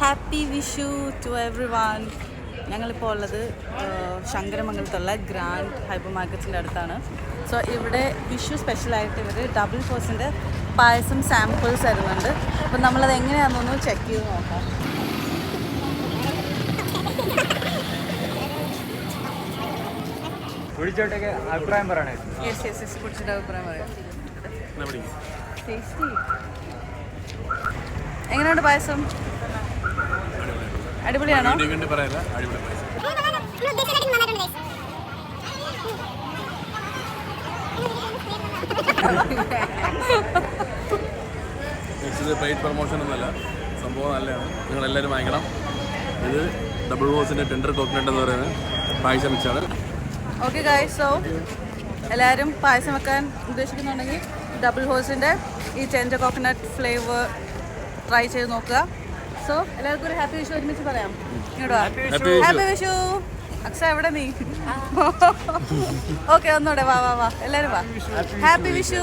Happy Vishu to everyone. ഞങ്ങളിപ്പോൾ ഉള്ളത് ശങ്കരമംഗലത്തുള്ള grand hyper മാർക്കറ്റിൻ്റെ അടുത്താണ്. സോ ഇവിടെ വിഷു സ്പെഷ്യലായിട്ട് ഇവർ ഡബിൾ ഫോസിൻ്റെ പായസം സാമ്പിൾസ് തരുന്നുണ്ട്. അപ്പം നമ്മളത് എങ്ങനെയാണെന്നൊന്ന് ചെക്ക് ചെയ്ത് നോക്കാം. അഭിപ്രായം പറയണേ. കുടിച്ചിട്ട് അഭിപ്രായം പറയാം. ടേസ്റ്റി. എങ്ങനെയുണ്ട് പായസം? അടിപൊളിയാണോ? ഇത് പെയ്ഡ് പ്രൊമോഷൻ ഒന്നുമല്ല, സംഭവം നല്ലതാണ്. നിങ്ങളെല്ലാവരും വാങ്ങിക്കണം. ഇത് ഡബിൾ ഹോസിൻ്റെ ടെൻഡർ കോക്കനട്ട് എന്ന് പറയുന്നത് പായസം മിക്സാണ്. ഓക്കെ ഗൈസ്, സോ എല്ലാവരും പായസം വെക്കാൻ ഉദ്ദേശിക്കുന്നുണ്ടെങ്കിൽ ഡബിൾ ഹോസിൻ്റെ ഈ ടെൻഡർ കോക്കനട്ട് ഫ്ലേവർ ട്രൈ ചെയ്ത് നോക്കുക. സോ എല്ലാവർക്കും ഒരു ഹാപ്പി വിഷു ഒരുമിച്ച് പറയാം. ഇങ്ങോട്ടോ ഹാപ്പി വിഷു. അക്ഷ എവിടെ നീ? ഓക്കെ, ഒന്നൂടെ വാ വാ വാ എല്ലാവരും വാ. ഹാപ്പി വിഷു.